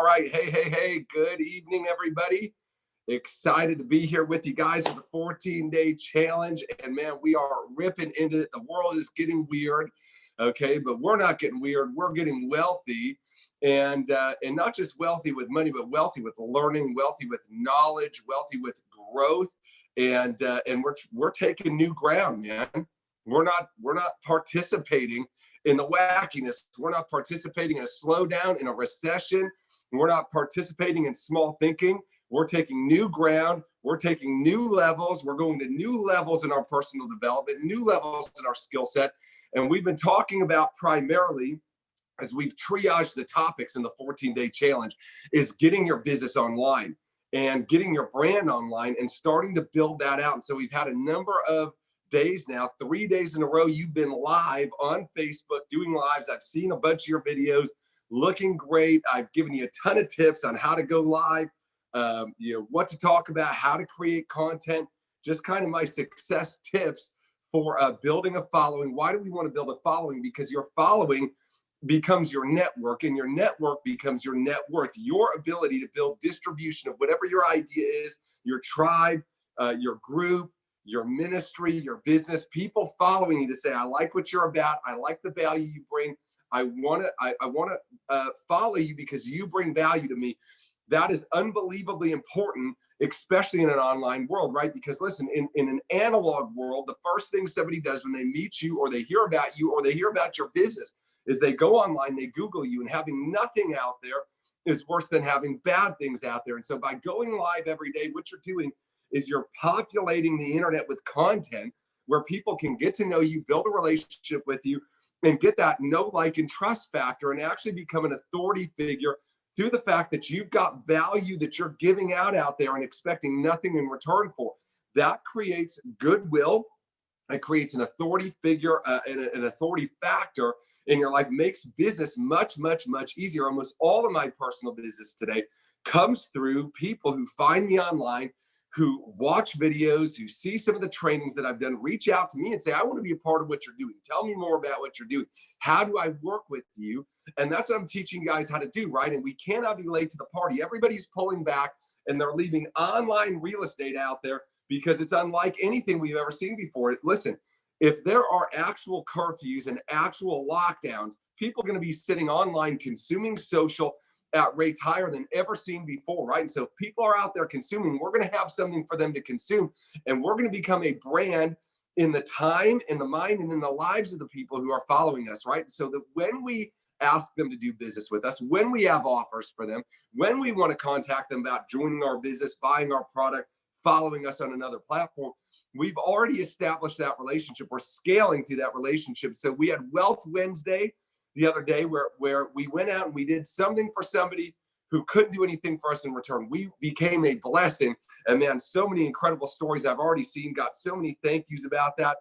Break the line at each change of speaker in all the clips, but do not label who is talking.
right. Hey. Good evening, everybody. Excited to be here with you guys for the 14-day challenge. And man, we are ripping into it. The world is getting weird. Okay, but we're not getting weird. We're getting wealthy. And not just wealthy with money, but wealthy with learning, wealthy with knowledge, wealthy with growth. And we're taking new ground, man. We're not participating in the wackiness. We're not participating in a slowdown, in a recession. We're not participating in small thinking. We're taking new ground. We're taking new levels. We're going to new levels in our personal development, new levels in our skill set. And we've been talking about primarily, as we've triaged the topics in the 14-day challenge, is getting your business online and getting your brand online and starting to build that out. And so we've had a number of days now, 3 days in a row, you've been live on Facebook doing lives. I've seen a bunch of your videos looking great. I've given you a ton of tips on how to go live, what to talk about, how to create content, just kind of my success tips for building a following. Why do we want to build a following? Because your following becomes your network, and your network becomes your net worth. Your ability to build distribution of whatever your idea is, your tribe, your group, your ministry, your business, people following you to say, I like what you're about. I like the value you bring. I want to follow you because you bring value to me. That is unbelievably important, especially in an online world, right? Because listen, in an analog world, the first thing somebody does when they meet you or they hear about you or they hear about your business is they go online, they Google you, and having nothing out there is worse than having bad things out there. And so by going live every day, what you're doing is you're populating the internet with content where people can get to know you, build a relationship with you, and get that know, like, and trust factor, and actually become an authority figure through the fact that you've got value that you're giving out there and expecting nothing in return for. That creates goodwill. It creates an authority figure, an authority factor in your life, makes business much, much, much easier. Almost all of my personal business today comes through people who find me online, who watch videos, who see some of the trainings that I've done, reach out to me and say, I want to be a part of what you're doing. Tell me more about what you're doing. How do I work with you? And that's what I'm teaching guys how to do, right? And we cannot be late to the party. Everybody's pulling back and they're leaving online real estate out there because it's unlike anything we've ever seen before. Listen, if there are actual curfews and actual lockdowns, people are going to be sitting online consuming social at rates higher than ever seen before, right? And so if people are out there consuming, we're going to have something for them to consume, and we're going to become a brand in the time, in the mind, and in the lives of the people who are following us, right? So that when we ask them to do business with us, when we have offers for them, when we want to contact them about joining our business, buying our product, following us on another platform, we've already established that relationship. We're scaling through that relationship. So we had Wealth Wednesday the other day where we went out and we did something for somebody who couldn't do anything for us in return. We became a blessing. And man, so many incredible stories I've already seen, got so many thank yous about that.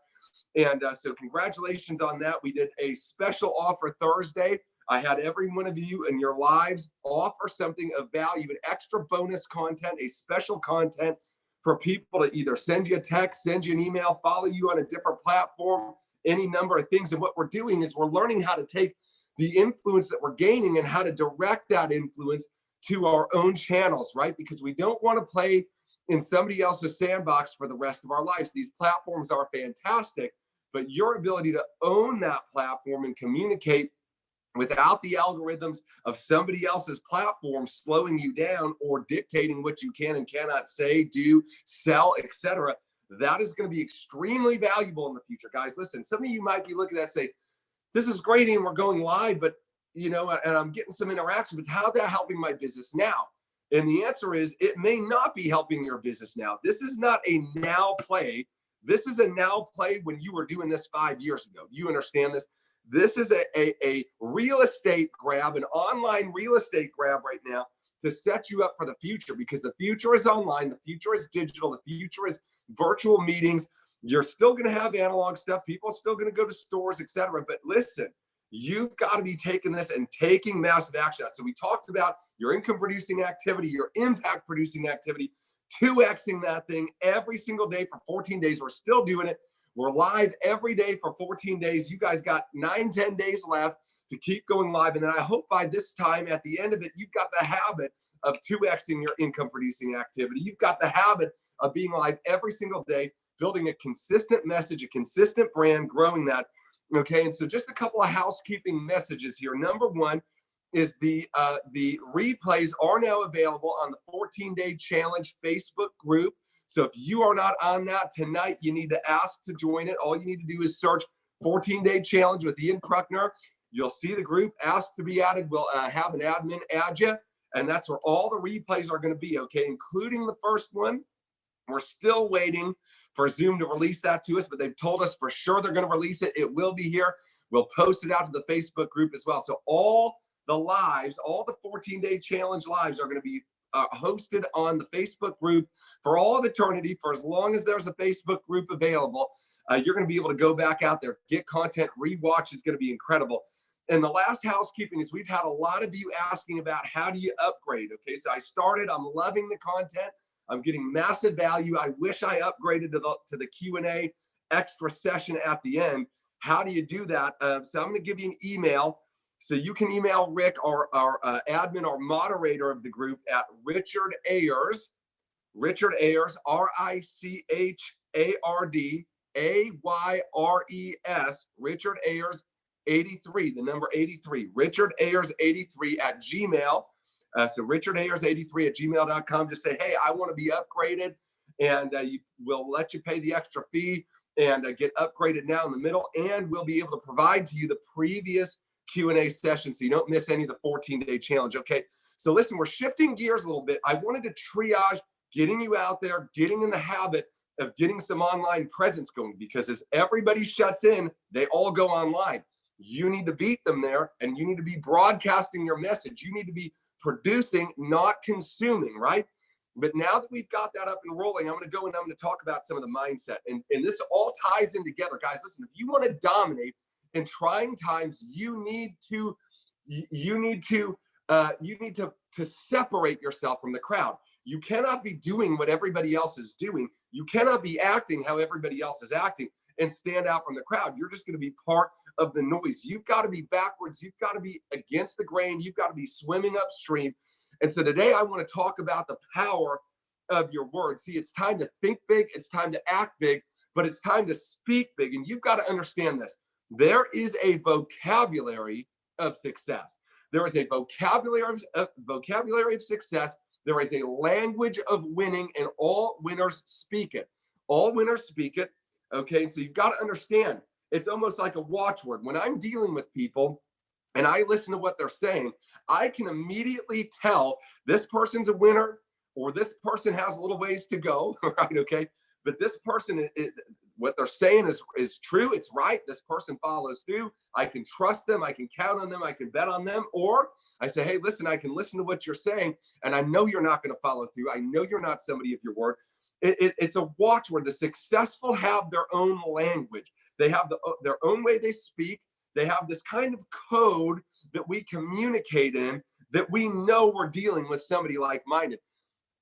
And so congratulations on that. We did a special offer Thursday. I had every one of you in your lives offer something of value, an extra bonus content, a special content for people to either send you a text, send you an email, follow you on a different platform, any number of things. And what we're doing is we're learning how to take the influence that we're gaining and how to direct that influence to our own channels, right? Because we don't want to play in somebody else's sandbox for the rest of our lives. These platforms are fantastic, but your ability to own that platform and communicate without the algorithms of somebody else's platform slowing you down or dictating what you can and cannot say, do, sell, etc., that is going to be extremely valuable in the future. Guys, listen, some of you might be looking at that and say, this is great and we're going live, but and I'm getting some interaction, but how's that helping my business now? And the answer is, it may not be helping your business now. This is not a now play. This is a now play when you were doing this 5 years ago. You understand this? This is a real estate grab, an online real estate grab right now to set you up for the future, because the future is online, the future is digital, the future is virtual meetings. You're still going to have analog stuff. People are still going to go to stores, etc. But listen, you've got to be taking this and taking massive action. So we talked about your income producing activity, your impact producing activity, 2xing that thing every single day for 14 days. We're still doing it. We're live every day for 14 days. You guys got 9-10 days left to keep going live. And then I hope by this time, at the end of it, you've got the habit of 2xing your income producing activity. You've got the habit of being live every single day, building a consistent message, a consistent brand, growing that. Okay, and so just a couple of housekeeping messages here. Number one is the replays are now available on the 14-day challenge Facebook group. So if you are not on that tonight, you need to ask to join it. All you need to do is search 14-day challenge with Ian Pruckner. You'll see the group, ask to be added. We'll have an admin add you, and that's where all the replays are going to be, okay, including the first one. We're still waiting for Zoom to release that to us, but they've told us for sure they're going to release it. It will be here. We'll post it out to the Facebook group as well. So all the lives, all the 14-day challenge lives are going to be hosted on the Facebook group for all of eternity. For as long as there's a Facebook group available, you're going to be able to go back out there, get content, rewatch. Is going to be incredible. And the last housekeeping is we've had a lot of you asking about how do you upgrade. Okay, so I started. I'm loving the content. I'm getting massive value. I wish I upgraded to the Q&A extra session at the end. How do you do that? So I'm going to give you an email. So you can email Rick, our admin or moderator of the group, at Richard Ayers, Richard Ayers, Richard Ayers 83, the number 83, Richard Ayers 83 at Gmail. So Richard Ayers 83 at gmail.com. Just say, hey, I want to be upgraded, and we'll let you pay the extra fee and get upgraded now in the middle, and we'll be able to provide to you the previous Q&A session so you don't miss any of the 14-day challenge. Okay, so listen, we're shifting gears a little bit. I wanted to triage getting you out there, getting in the habit of getting some online presence going, because as everybody shuts in, they all go online. You need to beat them there, and you need to be broadcasting your message. You need to be producing, not consuming, right? But now that we've got that up and rolling, I'm going to go and I'm going to talk about some of the mindset. And this all ties in together, guys. Listen, if you want to dominate in trying times, you need to separate yourself from the crowd. You cannot be doing what everybody else is doing. You cannot be acting how everybody else is acting and stand out from the crowd. You're just going to be part of the noise. You've got to be backwards. You've got to be against the grain. You've got to be swimming upstream. And so today I want to talk about the power of your words. See, it's time to think big. It's time to act big, but it's time to speak big. And you've got to understand this. There is a vocabulary of success. There is a vocabulary of success. There is a language of winning, and all winners speak it. All winners speak it. Okay, so you've got to understand, it's almost like a watchword. When I'm dealing with people and I listen to what they're saying, I can immediately tell this person's a winner or this person has a little ways to go, right? Okay, but this person, what they're saying is true. It's right. This person follows through. I can trust them. I can count on them. I can bet on them. Or I say, hey, listen, I can listen to what you're saying, and I know you're not going to follow through. I know you're not somebody of your word. It's a watchword. The successful have their own language. They have their own way they speak. They have this kind of code that we communicate in, that we know we're dealing with somebody like-minded.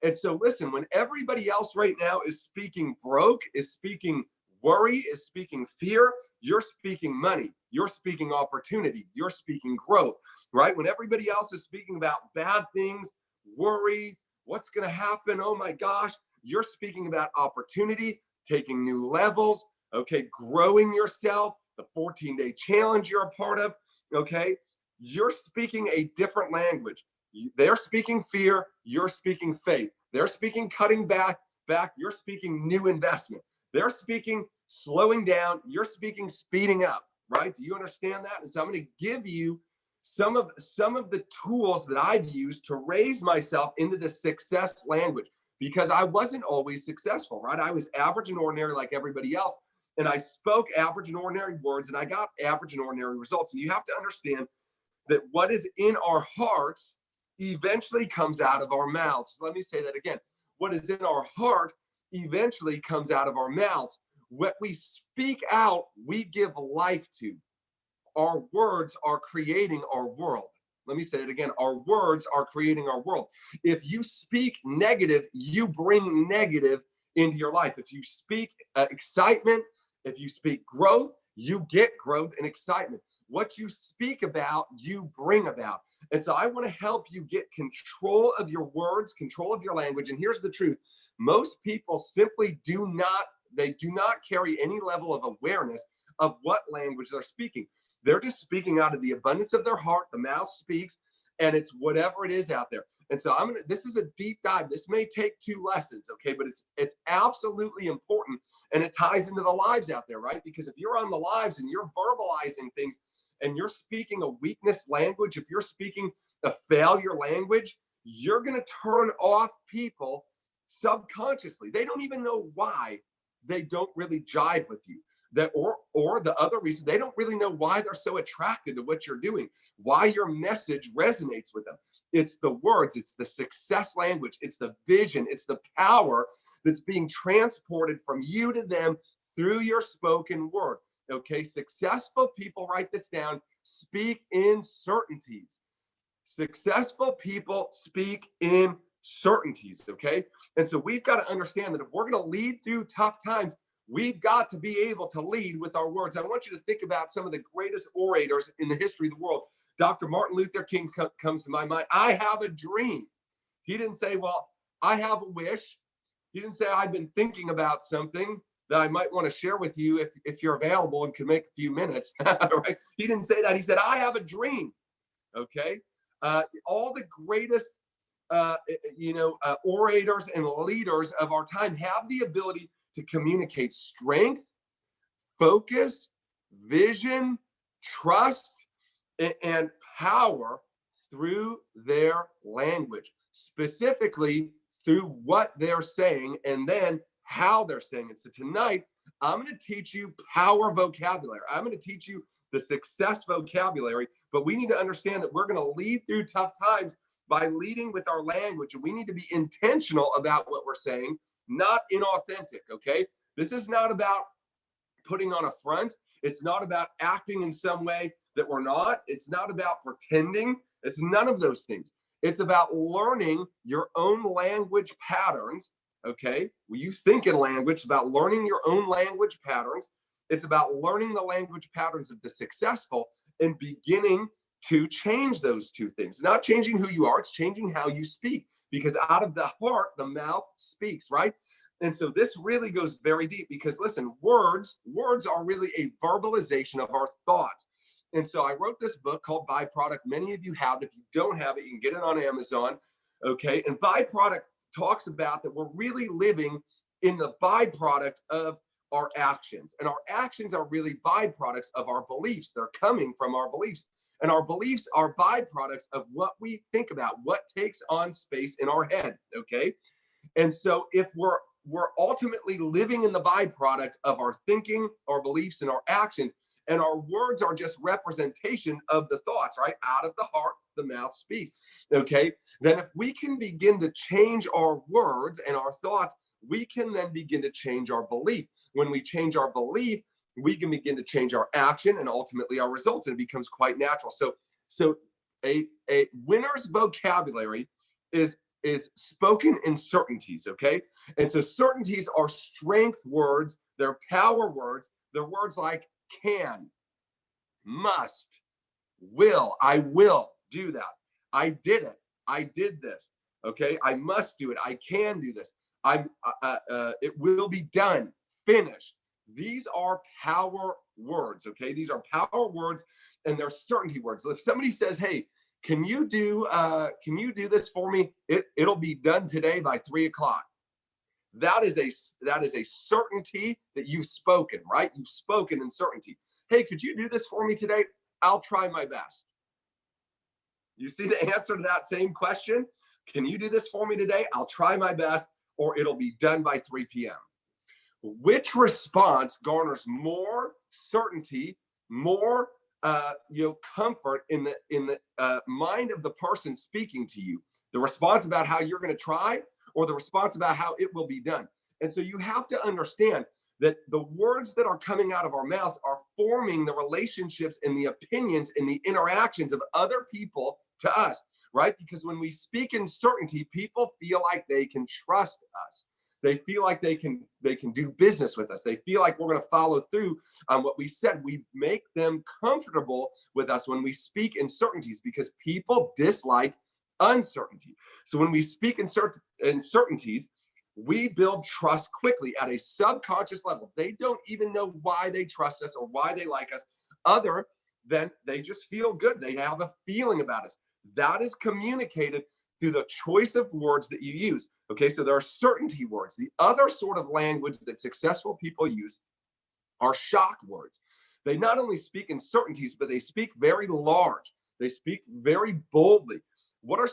And so listen, when everybody else right now is speaking broke, is speaking worry, is speaking fear, you're speaking money, you're speaking opportunity, you're speaking growth, right? When everybody else is speaking about bad things, worry, what's going to happen, oh my gosh, you're speaking about opportunity, taking new levels, okay, growing yourself, the 14-day challenge you're a part of, okay? You're speaking a different language. They're speaking fear, you're speaking faith. They're speaking cutting back, you're speaking new investment. They're speaking slowing down, you're speaking speeding up, right? Do you understand that? And so I'm going to give you some of the tools that I've used to raise myself into the success language, because I wasn't always successful, right? I was average and ordinary like everybody else. And I spoke average and ordinary words, and I got average and ordinary results. And you have to understand that what is in our hearts eventually comes out of our mouths. Let me say that again. What is in our heart eventually comes out of our mouths. What we speak out, we give life to. Our words are creating our world. Let me say it again. Our words are creating our world. If you speak negative, you bring negative into your life. If you speak excitement If you speak growth, you get growth and excitement. What you speak about, you bring about. And so I want to help you get control of your words, control of your language. And here's the truth. Most people simply do not carry any level of awareness of what language they're speaking. They're just speaking out of the abundance of their heart. The mouth speaks, and it's whatever it is out there. And so this is a deep dive. This may take 2 lessons, okay? But it's absolutely important, and it ties into the lives out there, right? Because if you're on the lives and you're verbalizing things and you're speaking a weakness language, if you're speaking a failure language, you're going to turn off people subconsciously. They don't even know why they don't really jive with you. That or the other reason, they don't really know why they're so attracted to what you're doing, why your message resonates with them. It's the words, it's the success language, it's the vision, it's the power that's being transported from you to them through your spoken word. Okay, successful people, write this down, speak in certainties. Successful people speak in certainties, okay? And so we've got to understand that if we're going to lead through tough times, we've got to be able to lead with our words. I want you to think about some of the greatest orators in the history of the world. Dr. Martin Luther King comes to my mind. I have a dream. He didn't say, well, I have a wish. He didn't say, I've been thinking about something that I might want to share with you if you're available and can make a few minutes. Right? He didn't say that. He said, I have a dream. Okay. All the greatest, orators and leaders of our time have the ability to communicate strength, focus, vision, trust, and power through their language, specifically through what they're saying and then how they're saying it. So tonight, I'm going to teach you power vocabulary. I'm going to teach you the success vocabulary, but we need to understand that we're going to lead through tough times by leading with our language. And we need to be intentional about what we're saying, not inauthentic, okay? This is not about putting on a front. It's not about acting in some way that we're not. It's not about pretending. It's none of those things. It's about learning your own language patterns, okay? When you think in language, it's about learning your own language patterns. It's about learning the language patterns of the successful and beginning to change those two things. Not changing who you are, it's changing how you speak, because out of the heart, the mouth speaks, right? And so this really goes very deep because listen, words are really a verbalization of our thoughts. And so I wrote this book called Byproduct. Many of you have it. If you don't have it, you can get it on Amazon. Okay. And Byproduct talks about that we're really living in the byproduct of our actions. And our actions are really byproducts of our beliefs. They're coming from our beliefs. And our beliefs are byproducts of what we think about, what takes on space in our head. Okay. And so if we're ultimately living in the byproduct of our thinking, our beliefs, and our actions, and our words are just representation of the thoughts, right? Out of the heart, the mouth speaks. Okay. Then if we can begin to change our words and our thoughts, we can then begin to change our belief. When we change our belief, we can begin to change our action and ultimately our results, and it becomes quite natural. So a winner's vocabulary is spoken in certainties, okay? And so certainties are strength words, they're power words, they're words like can, must, will, I will do that. I did it, I did this, okay? I must do it, I can do this. It will be done, finished. These are power words, okay? These are power words and they're certainty words. If somebody says, hey, can you do this for me? It'll be done today by 3:00. That is a certainty that you've spoken, right? You've spoken in certainty. Hey, could you do this for me today? I'll try my best. You see the answer to that same question? Can you do this for me today? I'll try my best, or it'll be done by 3 p.m. Which response garners more certainty, more comfort in the mind of the person speaking to you? The response about how you're going to try, or the response about how it will be done? And so you have to understand that the words that are coming out of our mouths are forming the relationships and the opinions and the interactions of other people to us, right? Because when we speak in certainty, people feel like they can trust us. They feel like they can do business with us. They feel like we're going to follow through on what we said. We make them comfortable with us when we speak in certainties, because people dislike uncertainty. So when we speak in certainties, we build trust quickly at a subconscious level. They don't even know why they trust us or why they like us, other than they just feel good. They have a feeling about us. That is communicated through the choice of words that you use. Okay, so there are certainty words. The other sort of language that successful people use are shock words. They not only speak in certainties, but they speak very large. They speak very boldly. What are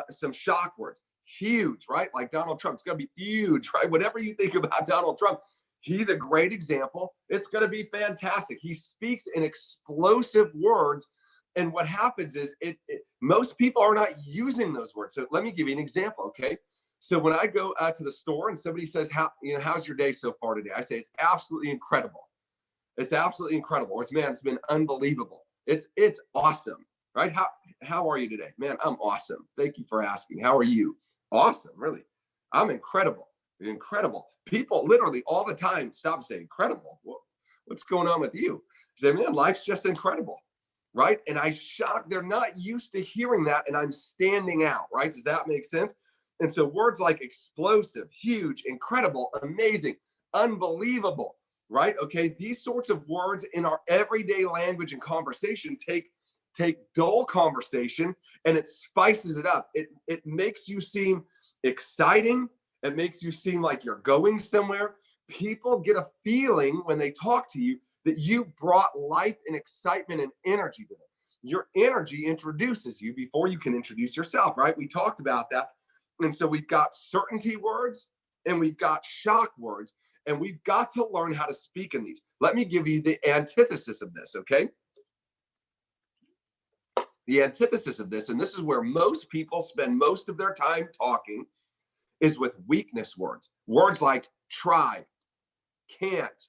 some shock words? Huge, right? Like Donald Trump. It's going to be huge, right? Whatever you think about Donald Trump, he's a great example. It's going to be fantastic. He speaks in explosive words. And what happens is most people are not using those words. So let me give you an example, okay? So when I go to the store and somebody says, how's your day so far today? I say, it's absolutely incredible. It's absolutely incredible. Or it's been unbelievable. It's awesome, right? How are you today? Man, I'm awesome. Thank you for asking. How are you? Awesome, really. I'm incredible. Incredible. People literally all the time stop and say, incredible. What's going on with you? Say, man, life's just incredible. Right? And I shock, they're not used to hearing that, and I'm standing out, right? Does that make sense? And so words like explosive, huge, incredible, amazing, unbelievable, right? Okay, these sorts of words in our everyday language and conversation take dull conversation and it spices it up. It makes you seem exciting. It makes you seem like you're going somewhere. People get a feeling when they talk to you that you brought life and excitement and energy to them. Your energy introduces you before you can introduce yourself, right? We talked about that. And so we've got certainty words and we've got shock words, and we've got to learn how to speak in these. Let me give you the antithesis of this, okay? The antithesis of this, and this is where most people spend most of their time talking, is with weakness words. Words like try, can't,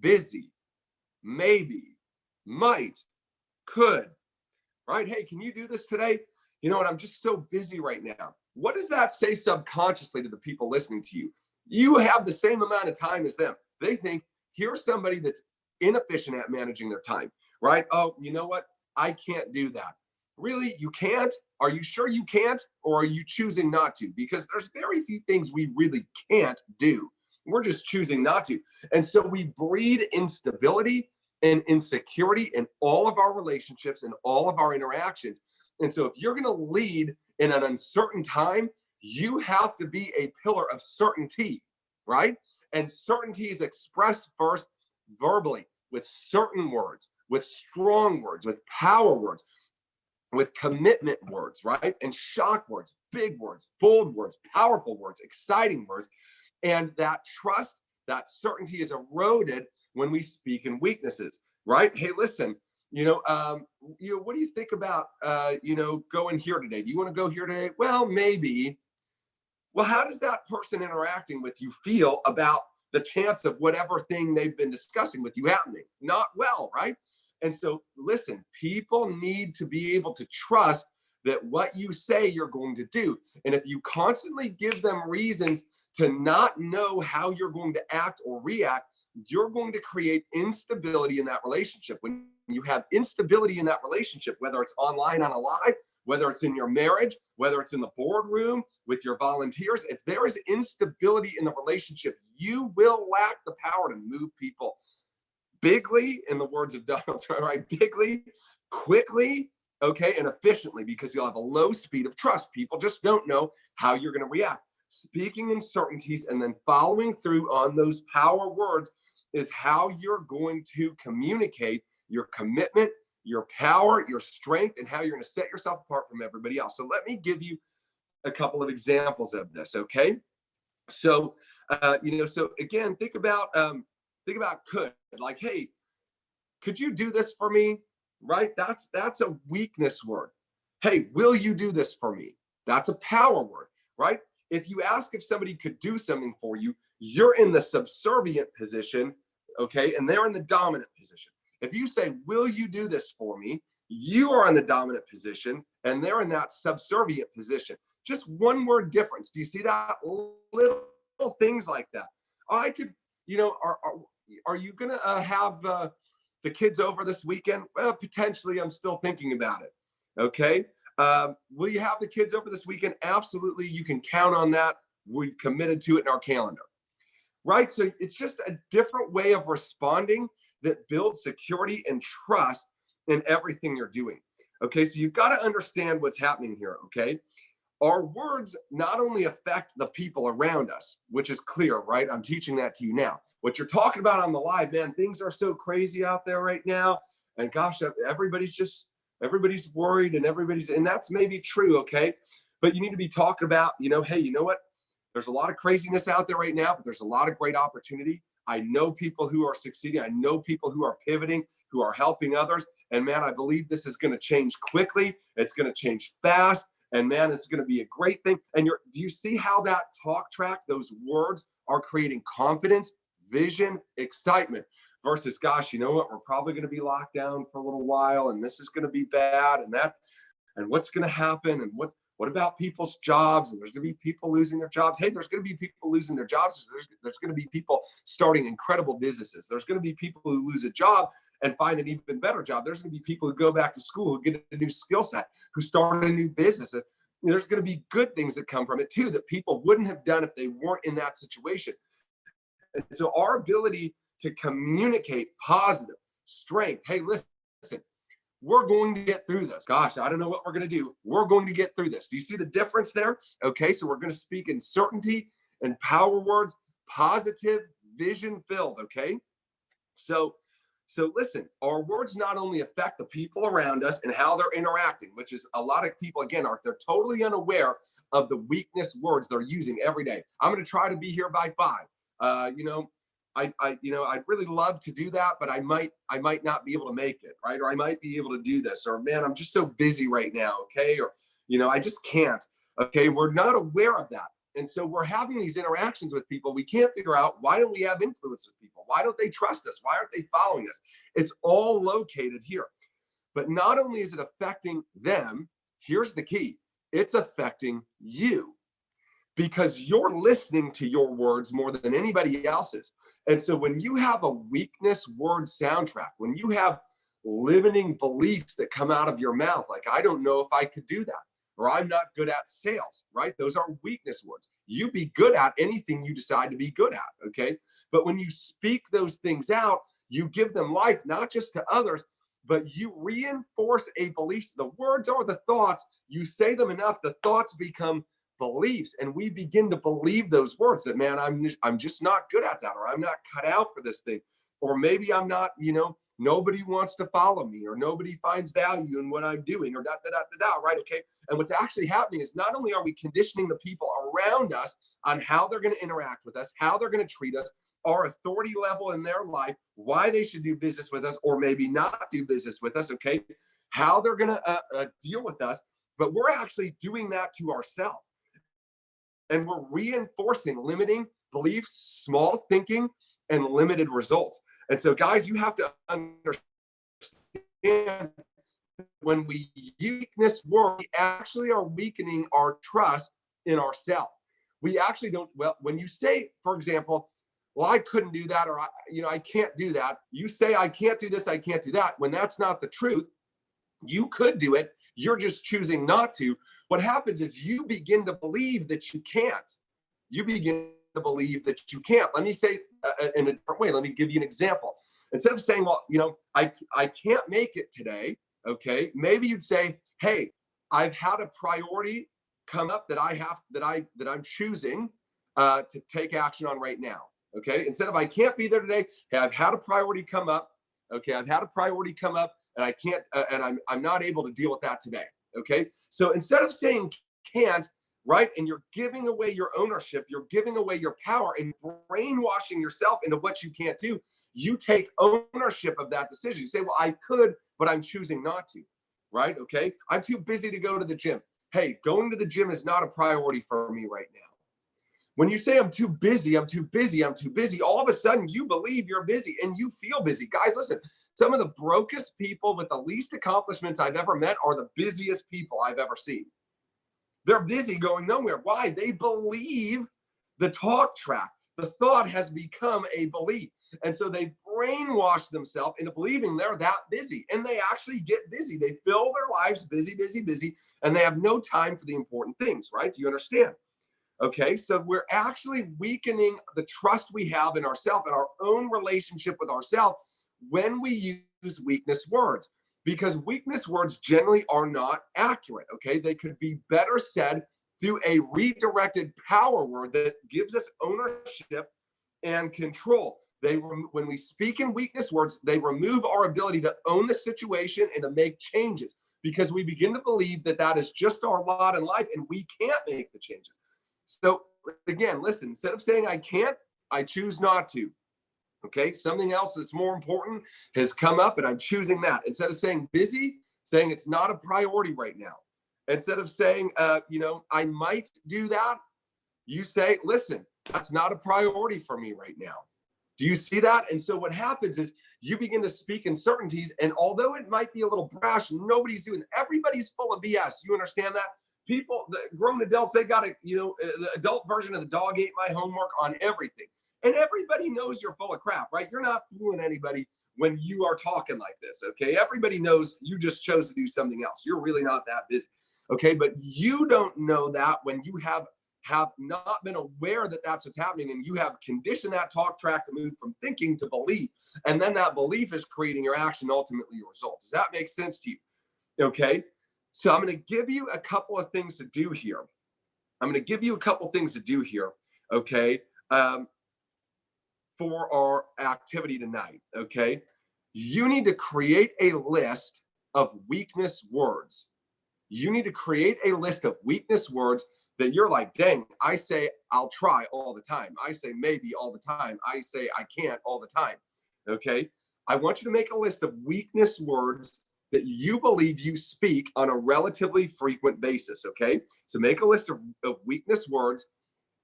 busy, maybe, might, could, right? Hey, can you do this today? You know what? I'm just so busy right now. What does that say subconsciously to the people listening to you? You have the same amount of time as them. They think, here's somebody that's inefficient at managing their time, right? Oh, you know what? I can't do that. Really? You can't? Are you sure you can't? Or are you choosing not to? Because there's very few things we really can't do. We're just choosing not to. And so we breed instability and insecurity in all of our relationships and all of our interactions. And so if you're going to lead in an uncertain time, you have to be a pillar of certainty, right? And certainty is expressed first verbally with certain words, with strong words, with power words, with commitment words, right? And shock words, big words, bold words, powerful words, exciting words. And that trust, that certainty is eroded when we speak in weaknesses, right? Hey, listen, what do you think about, going here today? Do you want to go here today? Well, maybe. Well, how does that person interacting with you feel about the chance of whatever thing they've been discussing with you happening? Not well, right? And so, listen, people need to be able to trust that what you say you're going to do. And if you constantly give them reasons to not know how you're going to act or react, you're going to create instability in that relationship. When you have instability in that relationship, whether it's online on a live, whether it's in your marriage, whether it's in the boardroom with your volunteers, if there is instability in the relationship, you will lack the power to move people bigly, in the words of Donald Trump, right? Bigly, quickly, okay, and efficiently, because you'll have a low speed of trust. People just don't know how you're going to react. Speaking in certainties and then following through on those power words is how you're going to communicate your commitment, your power, your strength, and how you're going to set yourself apart from everybody else. So let me give you a couple of examples of this, okay? So, so again, think about could. Like, hey, could you do this for me? Right? That's a weakness word. Hey, will you do this for me? That's a power word, right? If you ask if somebody could do something for you, you're in the subservient position, okay? And they're in the dominant position. If you say, will you do this for me? You are in the dominant position and they're in that subservient position. Just one word difference. Do you see that? Little things like that. I could, are you going to have the kids over this weekend? Well, potentially, I'm still thinking about it. Okay. Will you have the kids over this weekend? Absolutely. You can count on that. We've committed to it in our calendar. Right. So it's just a different way of responding that builds security and trust in everything you're doing. Okay. So you've got to understand what's happening here. Okay. Our words not only affect the people around us, which is clear, right? I'm teaching that to you now. What you're talking about on the live, man, things are so crazy out there right now. And gosh, everybody's worried and that's maybe true, okay? But you need to be talking about, hey, you know what? There's a lot of craziness out there right now, but there's a lot of great opportunity. I know people who are succeeding. I know people who are pivoting, who are helping others. And man, I believe this is going to change quickly. It's going to change fast. And man, it's going to be a great thing. And do you see how that talk track, those words are creating confidence, vision, excitement versus, gosh, you know what? We're probably going to be locked down for a little while and this is going to be bad and what's going to happen and what about people's jobs? And there's going to be people losing their jobs. Hey, there's going to be people losing their jobs. There's going to be people starting incredible businesses. There's going to be people who lose a job and find an even better job. There's going to be people who go back to school, who get a new skill set, who start a new business. And there's going to be good things that come from it too, that people wouldn't have done if they weren't in that situation. And so our ability to communicate positive strength. Hey, listen, we're going to get through this. Gosh, I don't know what we're going to do. We're going to get through this. Do you see the difference there? Okay, so we're going to speak in certainty and power words, positive, vision filled. Okay, so listen, our words not only affect the people around us and how they're interacting, which is a lot of people, again, they're totally unaware of the weakness words they're using every day. I'm going to try to be here by 5. I'd really love to do that, but I might not be able to make it, right? Or I might be able to do this, or man, I'm just so busy right now, okay? Or, I just can't, okay? We're not aware of that. And so we're having these interactions with people. We can't figure out, why don't we have influence with people? Why don't they trust us? Why aren't they following us? It's all located here. But not only is it affecting them, here's the key, it's affecting you because you're listening to your words more than anybody else's. And so when you have a weakness word soundtrack, when you have limiting beliefs that come out of your mouth, like, I don't know if I could do that, or I'm not good at sales, right? Those are weakness words. You be good at anything you decide to be good at, okay? But when you speak those things out, you give them life, not just to others, but you reinforce a belief. The words are the thoughts. You say them enough, the thoughts become beliefs, and we begin to believe those words that, man, I'm just not good at that, or I'm not cut out for this thing, or maybe I'm not, nobody wants to follow me, or nobody finds value in what I'm doing, or right? Okay. And what's actually happening is not only are we conditioning the people around us on how they're going to interact with us, how they're going to treat us, our authority level in their life, why they should do business with us, or maybe not do business with us, okay, how they're going to deal with us, but we're actually doing that to ourselves. And we're reinforcing limiting beliefs, small thinking, and limited results. And so, guys, you have to understand, when we use this word, we actually are weakening our trust in ourselves. We actually don't, when you say, for example, well, I couldn't do that, or I can't do that. You say, I can't do this, I can't do that. When that's not the truth, you could do it. You're just choosing not to. What happens is you begin to believe that you can't. You begin to believe that you can't. Let me say in a different way. Let me give you an example. Instead of saying, well, I can't make it today. Okay. Maybe you'd say, hey, I've had a priority come up that I'm choosing to take action on right now. Okay. Instead of, I can't be there today. Hey, I've had a priority come up. Okay. I've had a priority come up. And I can't, and I'm not able to deal with that today. Okay. So instead of saying can't, right, and you're giving away your ownership, you're giving away your power and brainwashing yourself into what you can't do, you take ownership of that decision. You say, well, I could, but I'm choosing not to. Right. Okay. I'm too busy to go to the gym. Hey, going to the gym is not a priority for me right now. When you say I'm too busy, all of a sudden you believe you're busy and you feel busy. Guys, listen, some of the brokest people with the least accomplishments I've ever met are the busiest people I've ever seen. They're busy going nowhere. Why? They believe the talk track. The thought has become a belief. And so they brainwash themselves into believing they're that busy, and they actually get busy. They fill their lives busy, busy, busy, and they have no time for the important things, right? Do you understand? Okay, so we're actually weakening the trust we have in ourselves and our own relationship with ourselves when we use weakness words, because weakness words generally are not accurate. Okay, they could be better said through a redirected power word that gives us ownership and control. When we speak in weakness words, they remove our ability to own the situation and to make changes, because we begin to believe that that is just our lot in life and we can't make the changes. So again, listen, instead of saying I can't, I choose not to. Okay, something else that's more important has come up and I'm choosing that. Instead of saying busy, saying it's not a priority right now. Instead of saying, I might do that, you say, listen, that's not a priority for me right now. Do you see that? And so what happens is you begin to speak in certainties. And although it might be a little brash, nobody's doing it. Everybody's full of BS. You understand that? People, the grown adults, they got the adult version of the dog ate my homework on everything. And everybody knows you're full of crap, right? You're not fooling anybody when you are talking like this, okay? Everybody knows you just chose to do something else. You're really not that busy, okay? But you don't know that when you have not been aware that that's what's happening, and you have conditioned that talk track to move from thinking to belief, and then that belief is creating your action, ultimately your results. Does that make sense to you? Okay, so I'm going to give you a couple of things to do here. Okay, for our activity tonight. Okay, you need to create a list of weakness words. You need to create a list of weakness words that you're like, dang, I say I'll try all the time. I say maybe all the time. I say I can't all the time. Okay. I want you to make a list of weakness words that you believe you speak on a relatively frequent basis. Okay. So make a list of weakness words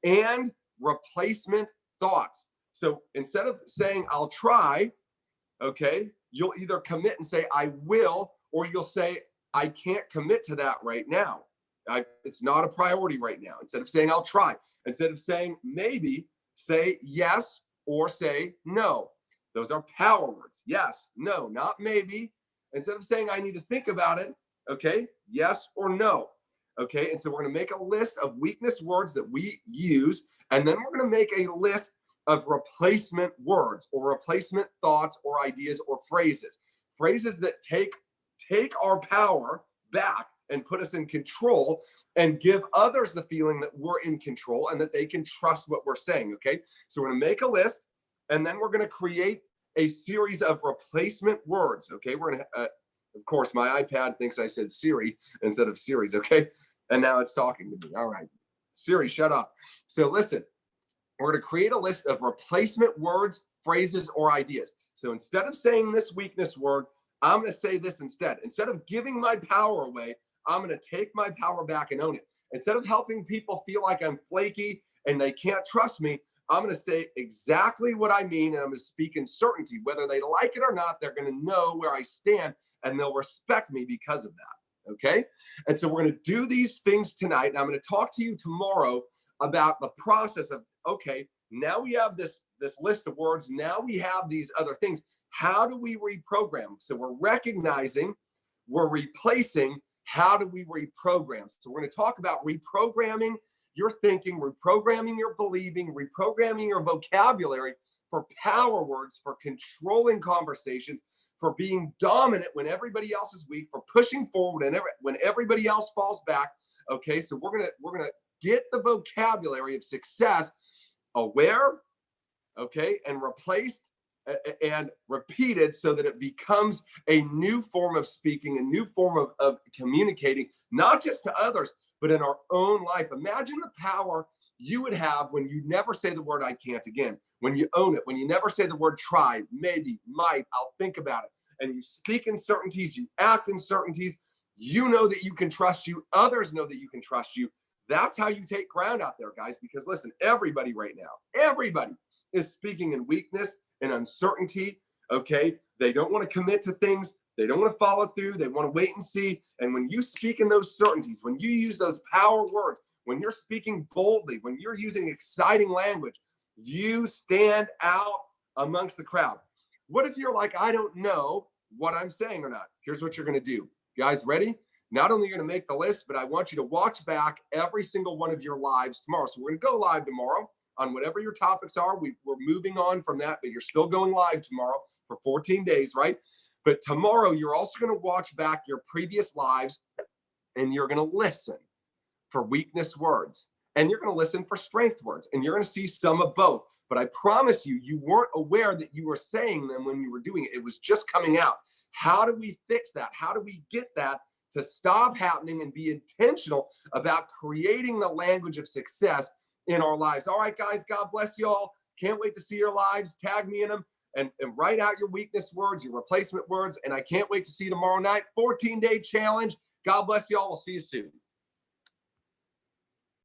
and replacement thoughts. So instead of saying I'll try, okay, you'll either commit and say I will, or you'll say I can't commit to that right now. It's not a priority right now. Instead of saying I'll try, instead of saying maybe, say yes or say no. Those are power words. Yes, no, not maybe. Instead of saying I need to think about it, okay, yes or no. Okay, and so we're going to make a list of weakness words that we use, and then we're going to make a list of replacement words or replacement thoughts or ideas or phrases that take our power back and put us in control and give others the feeling that we're in control and that they can trust what we're saying. Okay, so we're going to make a list, and then we're going to create a series of replacement words. Okay, we're going to of course my iPad thinks I said Siri instead of series. Okay, and now it's talking to me. All right, Siri, shut up. So listen, we're going to create a list of replacement words, phrases, or ideas. So instead of saying this weakness word, I'm going to say this instead. Instead of giving my power away, I'm going to take my power back and own it. Instead of helping people feel like I'm flaky and they can't trust me, I'm going to say exactly what I mean, and I'm going to speak in certainty. Whether they like it or not, they're going to know where I stand, and they'll respect me because of that. Okay? And so we're going to do these things tonight, and I'm going to talk to you tomorrow about the process of, okay, now we have this list of words. Now we have these other things. How do we reprogram? So we're recognizing, we're replacing. How do we reprogram? So we're going to talk about reprogramming your thinking, reprogramming your believing, reprogramming your vocabulary for power words, for controlling conversations, for being dominant when everybody else is weak, for pushing forward when everybody else falls back. Okay, so we're gonna get the vocabulary of success aware, okay, and replaced and repeated so that it becomes a new form of speaking, a new form of communicating, not just to others, but in our own life. Imagine the power you would have when you never say the word I can't again, when you own it, when you never say the word try, maybe, might, I'll think about it. And you speak in certainties, you act in certainties, you know that you can trust you, others know that you can trust you. That's how you take ground out there, guys, because listen, everybody right now, everybody is speaking in weakness and uncertainty, okay? They don't want to commit to things. They don't want to follow through. They want to wait and see. And when you speak in those certainties, when you use those power words, when you're speaking boldly, when you're using exciting language, you stand out amongst the crowd. What if you're like, I don't know what I'm saying or not? Here's what you're going to do. You guys ready? Not only are you going to make the list, but I want you to watch back every single one of your lives tomorrow. So we're going to go live tomorrow on whatever your topics are. We're moving on from that, but you're still going live tomorrow for 14 days, right? But tomorrow, you're also going to watch back your previous lives, and you're going to listen for weakness words, and you're going to listen for strength words, and you're going to see some of both. But I promise you, you weren't aware that you were saying them when you were doing it. It was just coming out. How do we fix that? How do we get that to stop happening and be intentional about creating the language of success in our lives? All right, guys, God bless you all. Can't wait to see your lives. Tag me in them. And write out your weakness words, your replacement words. And I can't wait to see you tomorrow night. 14-day challenge. God bless you all. We'll see you soon.